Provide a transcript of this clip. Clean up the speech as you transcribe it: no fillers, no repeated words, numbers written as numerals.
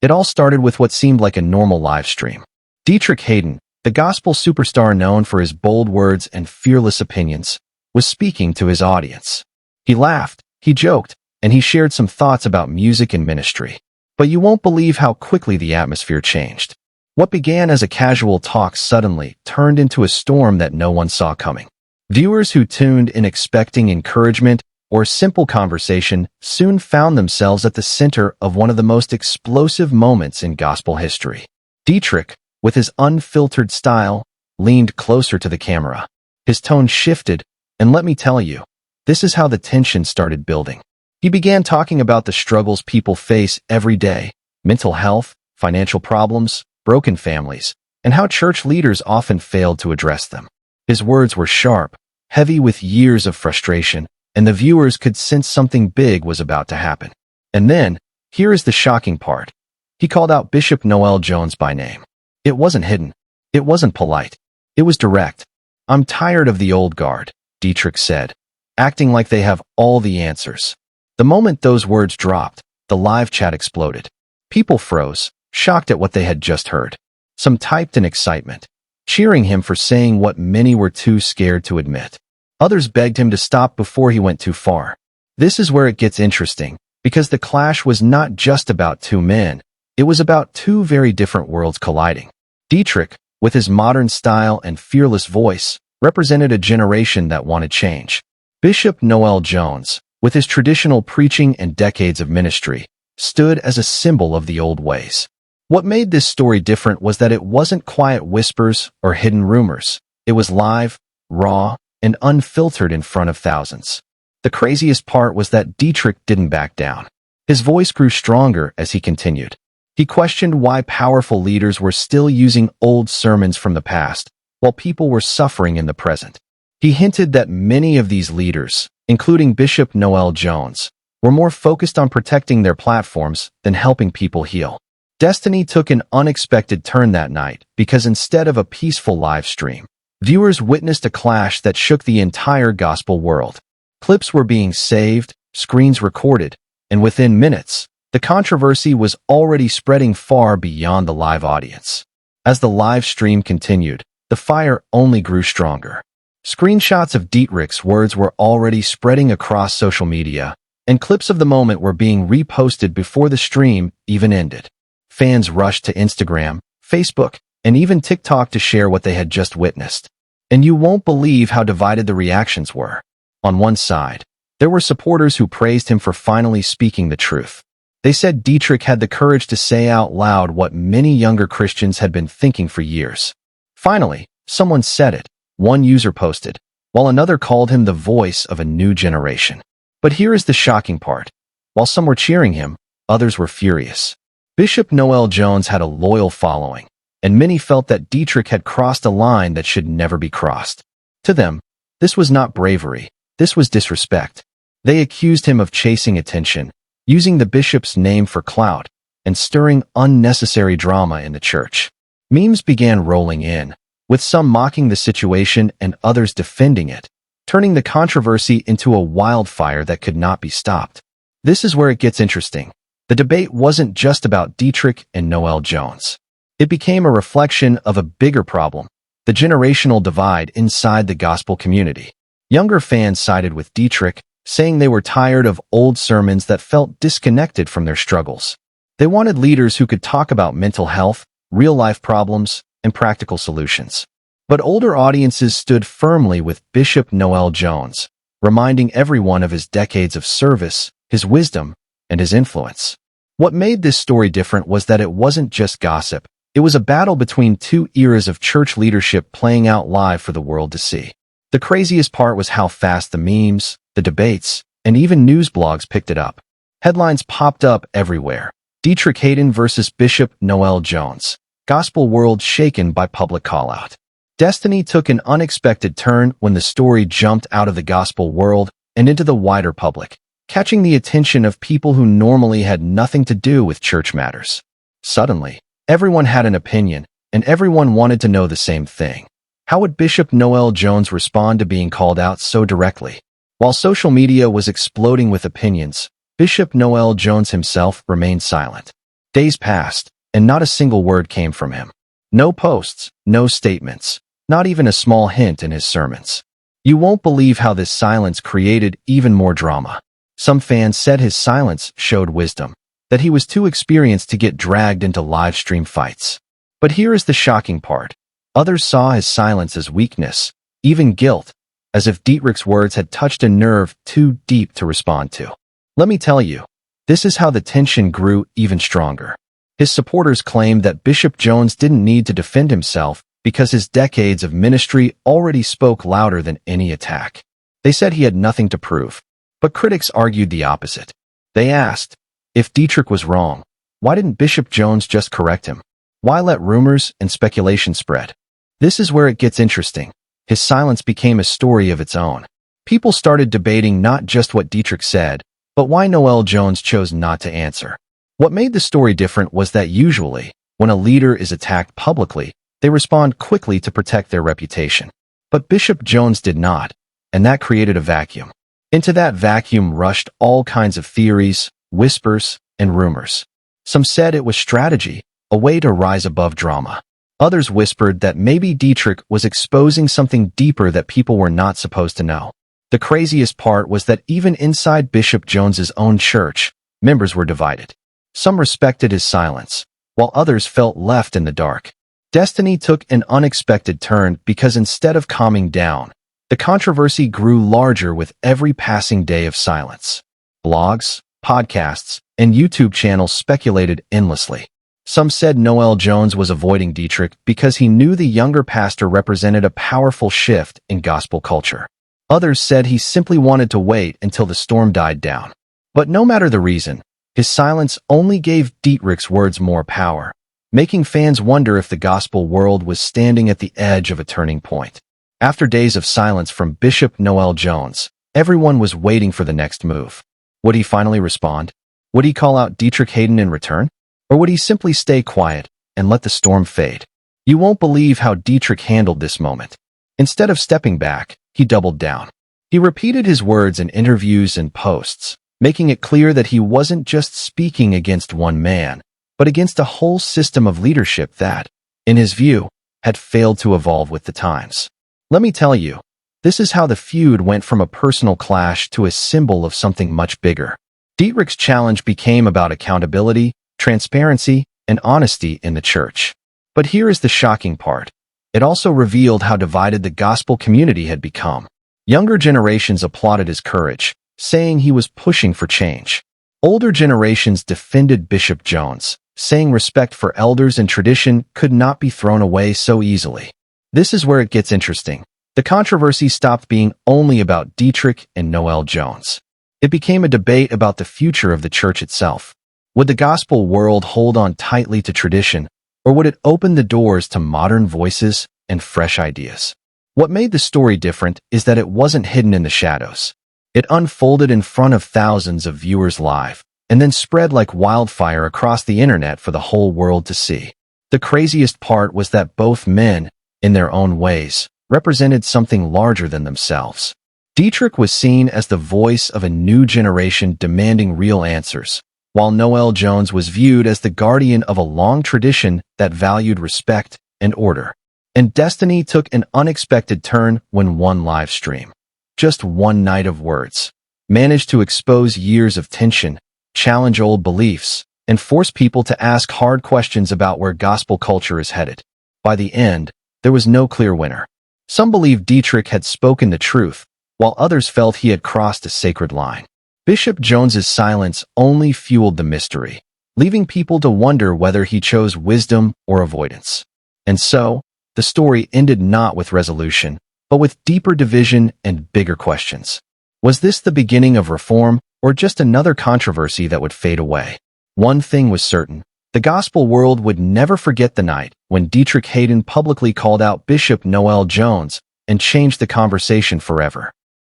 It all started with what seemed like a normal live stream. Deitrick Haddon, the gospel superstar known for his bold words and fearless opinions, was speaking to his audience. He laughed, he joked, and he shared some thoughts about music and ministry. But you won't believe how quickly the atmosphere changed. What began as a casual talk suddenly turned into a storm that no one saw coming. Viewers who tuned in expecting encouragement or simple conversation soon found themselves at the center of one of the most explosive moments in gospel history. Deitrick, with his unfiltered style, leaned closer to the camera. His tone shifted, and let me tell you, this is how the tension started building. He began talking about the struggles people face every day: mental health, financial problems, broken families, and how church leaders often failed to address them. His words were sharp, heavy with years of frustration, and the viewers could sense something big was about to happen. And then, here is the shocking part. He called out Bishop Noel Jones by name. It wasn't hidden. It wasn't polite. It was direct. "I'm tired of the old guard," Deitrick said, acting like they have all the answers. The moment those words dropped, the live chat exploded. People froze, shocked at what they had just heard. Some typed in excitement, cheering him for saying what many were too scared to admit. Others begged him to stop before he went too far. This is where it gets interesting, because the clash was not just about two men, it was about two very different worlds colliding. Deitrick, with his modern style and fearless voice, represented a generation that wanted change. Bishop Noel Jones, with his traditional preaching and decades of ministry, stood as a symbol of the old ways. What made this story different was that it wasn't quiet whispers or hidden rumors. It was live, raw, and unfiltered in front of thousands. The craziest part was that Deitrick didn't back down. His voice grew stronger as he continued. He questioned why powerful leaders were still using old sermons from the past, while people were suffering in the present. He hinted that many of these leaders, including Bishop Noel Jones, were more focused on protecting their platforms than helping people heal. Destiny took an unexpected turn that night because instead of a peaceful live stream, viewers witnessed a clash that shook the entire gospel world. Clips were being saved, screens recorded, and within minutes, the controversy was already spreading far beyond the live audience. As the live stream continued, the fire only grew stronger. Screenshots of Deitrick's words were already spreading across social media, and clips of the moment were being reposted before the stream even ended. Fans rushed to Instagram, Facebook, and even TikTok to share what they had just witnessed. And you won't believe how divided the reactions were. On one side, there were supporters who praised him for finally speaking the truth. They said Deitrick had the courage to say out loud what many younger Christians had been thinking for years. Finally, someone said it, one user posted, while another called him the voice of a new generation. But here is the shocking part. While some were cheering him, others were furious. Bishop Noel Jones had a loyal following, and many felt that Deitrick had crossed a line that should never be crossed. To them, this was not bravery, this was disrespect. They accused him of chasing attention, using the bishop's name for clout, and stirring unnecessary drama in the church. Memes began rolling in, with some mocking the situation and others defending it, turning the controversy into a wildfire that could not be stopped. This is where it gets interesting. The debate wasn't just about Deitrick and Noel Jones. It became a reflection of a bigger problem, the generational divide inside the gospel community. Younger fans sided with Deitrick, saying they were tired of old sermons that felt disconnected from their struggles. They wanted leaders who could talk about mental health, real-life problems, and practical solutions. But older audiences stood firmly with Bishop Noel Jones, reminding everyone of his decades of service, his wisdom, and his influence. What made this story different was that it wasn't just gossip. It was a battle between two eras of church leadership playing out live for the world to see. The craziest part was how fast the memes, the debates, and even news blogs picked it up. Headlines popped up everywhere. Deitrick Haddon versus Bishop Noel Jones. Gospel world shaken by public call-out. Destiny took an unexpected turn when the story jumped out of the gospel world and into the wider public, catching the attention of people who normally had nothing to do with church matters. Suddenly, everyone had an opinion, and everyone wanted to know the same thing. How would Bishop Noel Jones respond to being called out so directly? While social media was exploding with opinions, Bishop Noel Jones himself remained silent. Days passed, and not a single word came from him. No posts, no statements, not even a small hint in his sermons. You won't believe how this silence created even more drama. Some fans said his silence showed wisdom, that he was too experienced to get dragged into live stream fights. But here is the shocking part. Others saw his silence as weakness, even guilt, as if Deitrick's words had touched a nerve too deep to respond to. Let me tell you, this is how the tension grew even stronger. His supporters claimed that Bishop Jones didn't need to defend himself because his decades of ministry already spoke louder than any attack. They said he had nothing to prove. But critics argued the opposite. They asked, if Deitrick was wrong, why didn't Bishop Jones just correct him? Why let rumors and speculation spread? This is where it gets interesting. His silence became a story of its own. People started debating not just what Deitrick said, but why Noel Jones chose not to answer. What made the story different was that usually, when a leader is attacked publicly, they respond quickly to protect their reputation. But Bishop Jones did not, and that created a vacuum. Into that vacuum rushed all kinds of theories, whispers, and rumors. Some said it was strategy, a way to rise above drama. Others whispered that maybe Deitrick was exposing something deeper that people were not supposed to know. The craziest part was that even inside Bishop Jones's own church, members were divided. Some respected his silence, while others felt left in the dark. Destiny took an unexpected turn because instead of calming down, the controversy grew larger with every passing day of silence. Blogs, podcasts, and YouTube channels speculated endlessly. Some said Noel Jones was avoiding Deitrick because he knew the younger pastor represented a powerful shift in gospel culture. Others said he simply wanted to wait until the storm died down. But no matter the reason, his silence only gave Deitrick's words more power, making fans wonder if the gospel world was standing at the edge of a turning point. After days of silence from Bishop Noel Jones, everyone was waiting for the next move. Would he finally respond? Would he call out Deitrick Haddon in return? Or would he simply stay quiet and let the storm fade? You won't believe how Deitrick handled this moment. Instead of stepping back, he doubled down. He repeated his words in interviews and posts, making it clear that he wasn't just speaking against one man, but against a whole system of leadership that, in his view, had failed to evolve with the times. Let me tell you, this is how the feud went from a personal clash to a symbol of something much bigger. Deitrick's challenge became about accountability, transparency, and honesty in the church. But here is the shocking part. It also revealed how divided the gospel community had become. Younger generations applauded his courage, saying he was pushing for change. Older generations defended Bishop Jones, saying respect for elders and tradition could not be thrown away so easily. This is where it gets interesting. The controversy stopped being only about Deitrick and Noel Jones. It became a debate about the future of the church itself. Would the gospel world hold on tightly to tradition, or would it open the doors to modern voices and fresh ideas? What made the story different is that it wasn't hidden in the shadows. It unfolded in front of thousands of viewers live, and then spread like wildfire across the internet for the whole world to see. The craziest part was that both men, in their own ways, represented something larger than themselves. Deitrick was seen as the voice of a new generation demanding real answers, while Noel Jones was viewed as the guardian of a long tradition that valued respect and order. And destiny took an unexpected turn when one live stream, just one night of words, managed to expose years of tension, challenge old beliefs, and force people to ask hard questions about where gospel culture is headed. By the end, there was no clear winner. Some believed Deitrick had spoken the truth, while others felt he had crossed a sacred line. Bishop Jones's silence only fueled the mystery, leaving people to wonder whether he chose wisdom or avoidance. And so, the story ended not with resolution, but with deeper division and bigger questions. Was this the beginning of reform, or just another controversy that would fade away? One thing was certain. The gospel world would never forget the night when Deitrick Haddon publicly called out Bishop Noel Jones and changed the conversation forever.